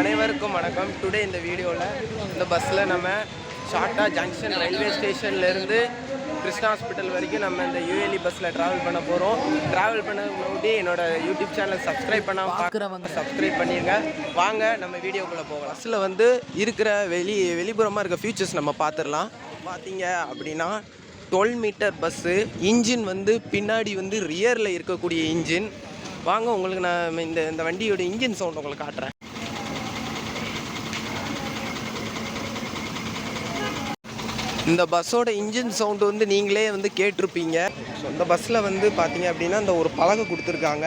அனைவருக்கும் வணக்கம். டுடே இந்த வீடியோவில் இந்த பஸ்ஸில் நம்ம ஷார்ட்டா ஜங்ஷன் ரயில்வே ஸ்டேஷன்லேருந்து கிருஷ்ணா ஹாஸ்பிட்டல் வரைக்கும் நம்ம இந்த யூஎல்இ பஸ்ஸில் ட்ராவல் பண்ண போகிறோம். ட்ராவல் பண்ண முன்னாடி என்னோட யூடியூப் சேனலை சப்ஸ்கிரைப் பண்ணாமல் பார்க்குறவங்க சப்ஸ்கிரைப் பண்ணிடுங்க. வாங்க நம்ம வீடியோக்குள்ளே போகலாம். பஸ்ஸில் வந்து இருக்கிற வெளிப்புறமாக இருக்க ஃபீச்சர்ஸ் நம்ம பார்த்துடலாம். பார்த்தீங்க அப்படின்னா 12 மீட்டர் பஸ்ஸு. இன்ஜின் வந்து பின்னாடி வந்து ரியரில் இருக்கக்கூடிய இன்ஜின். வாங்க உங்களுக்கு நான் இந்த வண்டியோட இன்ஜின் சவுண்ட் உங்களுக்கு காட்டுறேன். இந்த பஸ்ஸோட இன்ஜின் சவுண்டு வந்து நீங்களே வந்து கேட்டிருப்பீங்க. ஸோ இந்த பஸ்ஸில் வந்து பார்த்தீங்க அப்படின்னா இந்த ஒரு பலகை கொடுத்துருக்காங்க.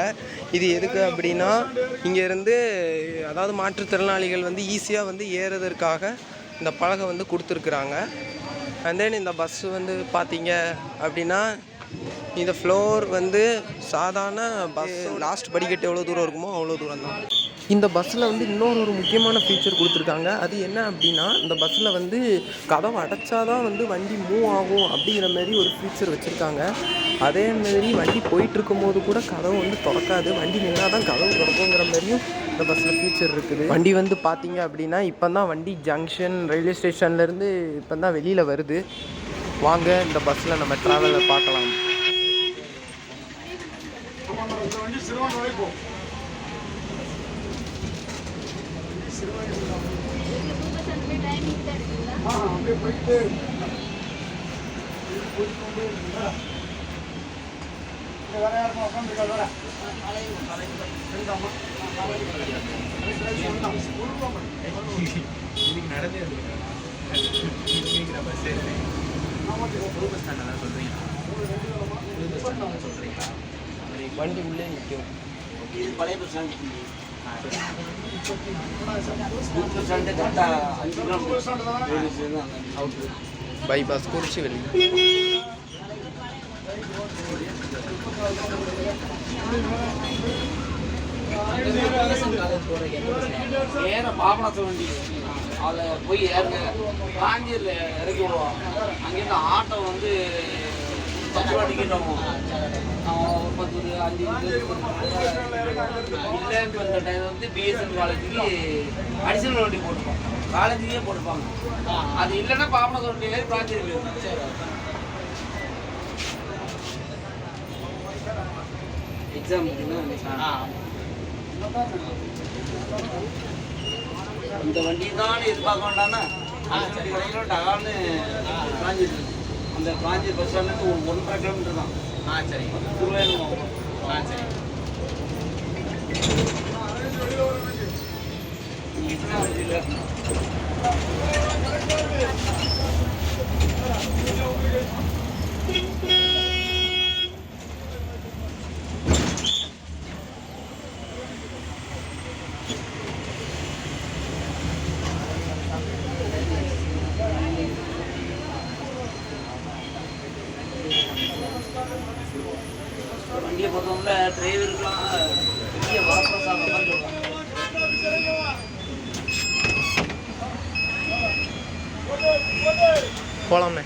இது எதுக்கு அப்படின்னா இங்கேருந்து அதாவது மாற்றுத்திறனாளிகள் வந்து ஈஸியாக வந்து ஏறுறதுக்காக இந்த பலகை வந்து கொடுத்துருக்குறாங்க. அண்ட் தென் இந்த பஸ்ஸு வந்து பார்த்தீங்க அப்படின்னா இந்த ஃப்ளோர் வந்து சாதாரண பஸ் லாஸ்ட் படிக்கட்டு எவ்வளோ தூரம் இருக்குமோ அவ்வளோ தூரம் தான். இந்த பஸ்ஸில் வந்து இன்னொரு முக்கியமான ஃபீச்சர் கொடுத்துருக்காங்க. அது என்ன அப்படின்னா இந்த பஸ்ஸில் வந்து கதவை அடைச்சாதான் வந்து வண்டி மூவ் ஆகும் அப்படிங்கிற மாதிரி ஒரு ஃபீச்சர் வச்சுருக்காங்க. அதேமாரி வண்டி போயிட்டுருக்கும் போது கூட கதவு வந்து திறக்காது, வண்டி நின்னா தான் கதவு திறக்குங்கிற மாதிரியும் இந்த பஸ்ஸில் ஃபீச்சர் இருக்குது. வண்டி வந்து பார்த்தீங்க அப்படின்னா இப்போ தான் வண்டி ஜங்ஷன் ரயில்வே ஸ்டேஷன்லேருந்து இப்போ தான் வெளியில் வருது. வாங்க இந்த பஸ்ஸில் நம்ம ட்ராவலை பார்க்கலாம். வண்டி உள்ளே நிற்கும். பழைய பஸ் ஸ்டாண்ட் பைபாஸ் குறிச்சி வெளி பாபநாசம் வண்டி அதில் போய் ஏறுங்க. காஞ்சியில் இறக்கி விடுவோம். அங்கேருந்து ஆட்டோ வந்து 10 ரூபா டிக்கெட் ஆகும். 10 5 இல்லை. இப்போ இந்த டைம் வந்து பிஎஸ்என் காலேஜுக்கு அடிஷனல் வண்டி போட்டுப்போம். காலேஜுக்கே போட்டுப்பாங்க. அது இல்லைன்னா பாபநாசம் வண்டியிலே பிரான்ச் இருக்கு. எக்ஸாம் இந்த வண்டி தான் எதிர்பார்க்க வேண்டாம்னா கிடைக்கணும். டகால்னு பிராஞ்சிருக்கு. அந்த பிராஞ்சி பஸ் ஸ்டாண்ட்லேருந்து 1.5 கிலோமீட்டர் தான். சரி. திருவேணும். சரி. வண்டியை பொறுத்தவரை டிரைவருக்குலாம் பெரிய வரப்பிரசாதம் மாதிரி சொல்லுவாங்க. போலாமே.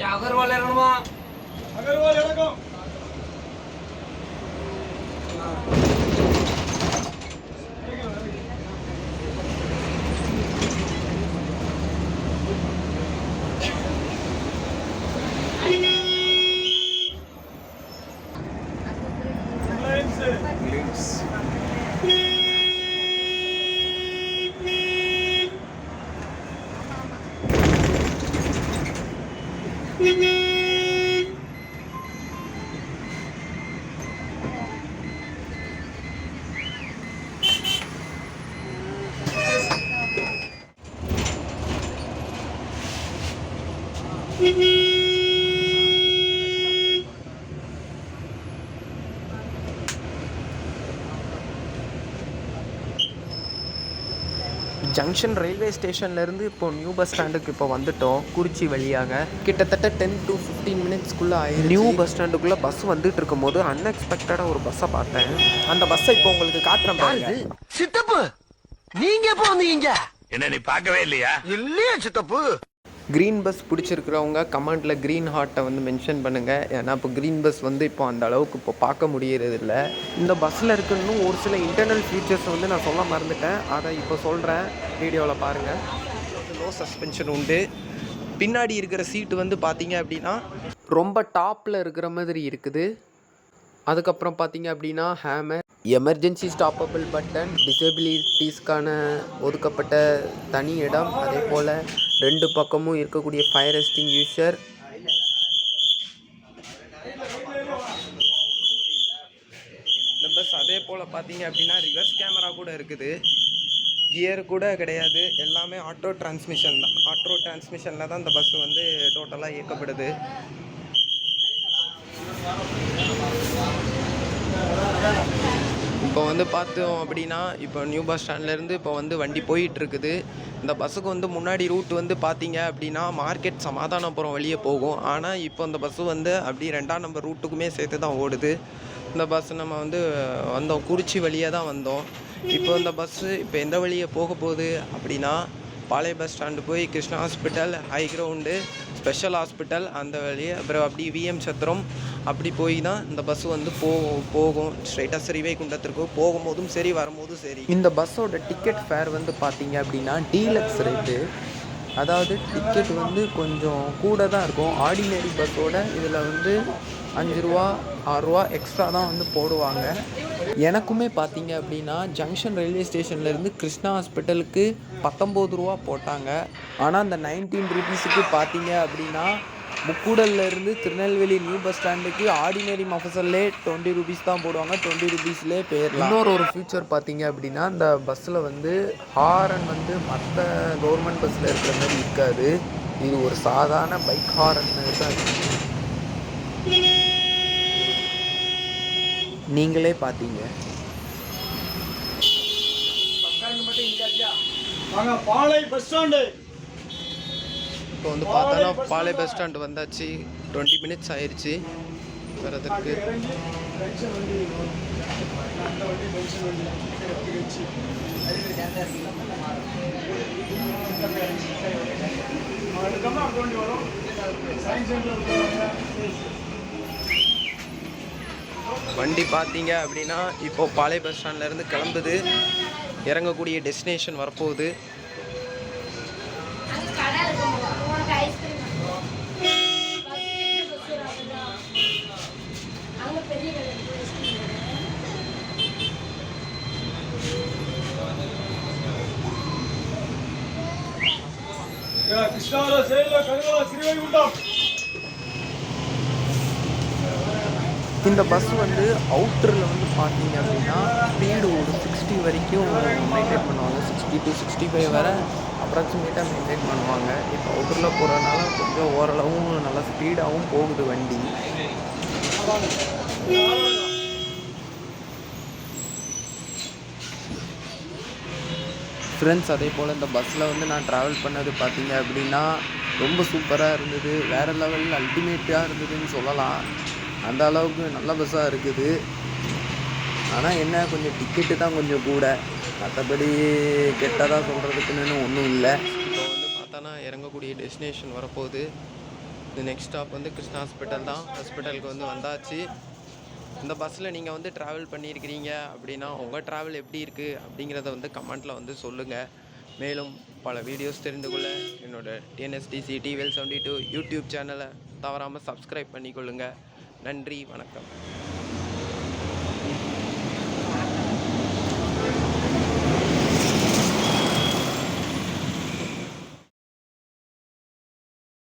அகர்வால் இறங்கணுமா? அகர்வால் இறங்கும். ஜங்ஷன் ரயில்வே ஸ்டேஷன்லேருந்து இப்போ நியூ பஸ் ஸ்டாண்டுக்கு இப்போ வந்துட்டோம். குறிச்சி வழியாக கிட்டத்தட்ட 10 to 15 மினிட்ஸ்க்குள்ளே நியூ பஸ் ஸ்டாண்டுக்குள்ளே பஸ் வந்துட்டு இருக்கும்போது அன்எக்ஸ்பெக்டடாக ஒரு பஸ்ஸை பார்த்தேன். அந்த பஸ்ஸை இப்போ உங்களுக்கு காட்டுறேன் பாருங்க. சித்தப்பு நீங்க எப்போ வந்தீங்க? என்ன நீ பார்க்கவே இல்லையா? இல்லையா சித்தப்பு? க்ரீன் பஸ் பிடிச்சிருக்கிறவங்க கமெண்ட்டில் க்ரீன் ஹார்ட்டை வந்து மென்ஷன் பண்ணுங்கள். ஏன்னா இப்போ க்ரீன் பஸ் வந்து இப்போ அந்த அளவுக்கு இப்போ பார்க்க முடியறது இல்லை. இந்த பஸ்ஸில் இருக்குன்னு ஒரு சில இன்டர்னல் ஃபீச்சர்ஸ் வந்து நான் சொல்ல மறந்துட்டேன். அதை இப்போ சொல்கிறேன், வீடியோவில் பாருங்கள். லோ சஸ்பென்ஷன் உண்டு. பின்னாடி இருக்கிற சீட்டு வந்து பார்த்தீங்க அப்படின்னா ரொம்ப டாப்பில் இருக்கிற மாதிரி இருக்குது. அதுக்கப்புறம் பார்த்தீங்க அப்படின்னா ஹேமர், எமர்ஜென்சி ஸ்டாப்பபிள் பட்டன், டிசபிலிட்டிஸ்க்கான ஒதுக்கப்பட்ட தனி இடம், அதே போல் 2 பக்கமும் இருக்கக்கூடிய ஃபயர் எக்ஸ்டிங்யூஷர். இந்த பஸ் அதே போல் பார்த்தீங்க அப்படின்னா ரிவர்ஸ் கேமரா கூட இருக்குது. கியர் கூட கிடையாது, எல்லாமே ஆட்டோ டிரான்ஸ்மிஷன் தான். ஆட்டோ டிரான்ஸ்மிஷனில் தான் இந்த பஸ் வந்து டோட்டலாக இயக்கப்படுது. இப்போ வந்து பார்த்தோம் அப்படின்னா இப்போ நியூ பஸ் ஸ்டாண்ட்லேருந்து இப்போ வந்து வண்டி போயிட்டுருக்குது. இந்த பஸ்ஸுக்கு வந்து முன்னாடி ரூட் வந்து பார்த்தீங்க அப்படின்னா மார்க்கெட் சமாதானபுரம் வழியே போகும். ஆனால் இப்போ இந்த பஸ்ஸு வந்து அப்படி 2ஆம் நம்பர் ரூட்டுக்குமே சேர்த்து தான் ஓடுது. இந்த பஸ் நம்ம வந்து வந்தோம், குறிச்சி வழியாக தான் வந்தோம். இப்போ இந்த பஸ்ஸு இப்போ எந்த வழியை போக போகுது அப்படின்னா பாளைய பஸ் ஸ்டாண்டு போய் Krishna hospital, high ground, special hospital அந்த வழியே, அப்புறம் அப்படி விஎம் சத்திரம் அப்படி போய் தான் இந்த பஸ் வந்து போகும் ஸ்ட்ரைட்டாக ஸ்ரீவைகுண்டத்திற்கு. போகும்போதும் சரி, வரும்போதும் சரி. இந்த பஸ்ஸோட டிக்கெட் ஃபேர் வந்து பார்த்தீங்க அப்படின்னா டீலக்ஸ் ரேட்டு. அதாவது டிக்கெட் வந்து கொஞ்சம் கூட தான் இருக்கும். ஆர்டினரி பஸ்ஸோட இதில் வந்து 5 ரூபா 6 ரூபா எக்ஸ்ட்ரா தான் வந்து போடுவாங்க. எனக்குமே பார்த்தீங்க அப்படின்னா ஜங்ஷன் ரயில்வே ஸ்டேஷன்லேருந்து கிருஷ்ணா ஹாஸ்பிட்டலுக்கு 19 ரூபா போட்டாங்க. ஆனால் அந்த 19 ருபீஸுக்கு பார்த்தீங்க அப்படின்னா முக்கூடல்லேருந்து திருநெல்வேலி நியூ பஸ் ஸ்டாண்டுக்கு ஆர்டினரி மஃபசல்லே 20 ருபீஸ் தான் போடுவாங்க. 20 ருபீஸ்லேயே போயிடலாம். இன்னொரு ஃபியூச்சர் பார்த்தீங்க அப்படின்னா இந்த பஸ்ஸில் வந்து ஹாரன் வந்து மற்ற கவர்மெண்ட் பஸ்ஸில் இருக்கிற மாதிரி இருக்காது. இது ஒரு சாதாரண பைக் ஹாரன் தான் இருக்குது. நீங்களே பார்த்தீங்க. பாளை பஸ் ஸ்டாண்டு. இப்போ வந்து பார்த்தோன்னா பாளை பஸ் ஸ்டாண்டு வந்தாச்சு. 20 மினிட்ஸ் ஆயிடுச்சு வரதுக்கு. வண்டி பார்த்தீங்க அப்படின்னா இப்போ பாளை பஸ் ஸ்டாண்ட்லேருந்து கிளம்புது. இறங்கக்கூடிய டெஸ்டினேஷன் வரப்போகுது. கிருஷ்ணாவரம் சேலம் கருவா ஸ்ரீவைகுண்டம். இந்த பஸ் வந்து அவுட்டரில் வந்து பார்த்தீங்க அப்படின்னா ஸ்பீடு ஒரு 60 வரைக்கும் மெயின்டைன் பண்ணுவாங்க. 60 to 65 வரை அப்ராக்சிமேட்டாக மெயின்டைன் பண்ணுவாங்க. இப்போ அவுட்டரில் போகிறதுனால கொஞ்சம் ஓரளவும் நல்லா ஸ்பீடாகவும் போகுது வண்டி. ஃப்ரெண்ட்ஸ், அதே போல் இந்த பஸ்ஸில் வந்து நான் ட்ராவல் பண்ணது பார்த்தீங்க அப்படின்னா ரொம்ப சூப்பராக இருந்தது. வேறு லெவலில் அல்டிமேட்டாக இருந்ததுன்னு சொல்லலாம். அந்த அளவுக்கு நல்ல பஸ்ஸாக இருக்குது. ஆனால் என்ன, கொஞ்சம் டிக்கெட்டு தான் கொஞ்சம் கூட, மற்றபடி கெட்டதாக சொல்கிறதுக்குன்னு ஒன்றும் இல்லை. இப்போ வந்து பார்த்தோன்னா இறங்கக்கூடிய டெஸ்டினேஷன் வரப்போகுது. இந்த நெக்ஸ்ட் ஸ்டாப் வந்து கிருஷ்ணா ஹாஸ்பிட்டல் தான். ஹாஸ்பிட்டலுக்கு வந்து வந்தாச்சு. இந்த பஸ்ஸில் நீங்கள் வந்து ட்ராவல் பண்ணியிருக்கிறீங்க அப்படின்னா உங்கள் ட்ராவல் எப்படி இருக்குது அப்படிங்கிறத வந்து கமெண்ட்டில் வந்து சொல்லுங்கள். மேலும் பல வீடியோஸ் தெரிந்து கொள்ள என்னோடய டிஎன்எஸ்டிசி டிவிஎல் 72 யூடியூப் சேனலை தவறாமல் சப்ஸ்கிரைப் பண்ணிக்கொள்ளுங்கள். நன்றி, வணக்கம்.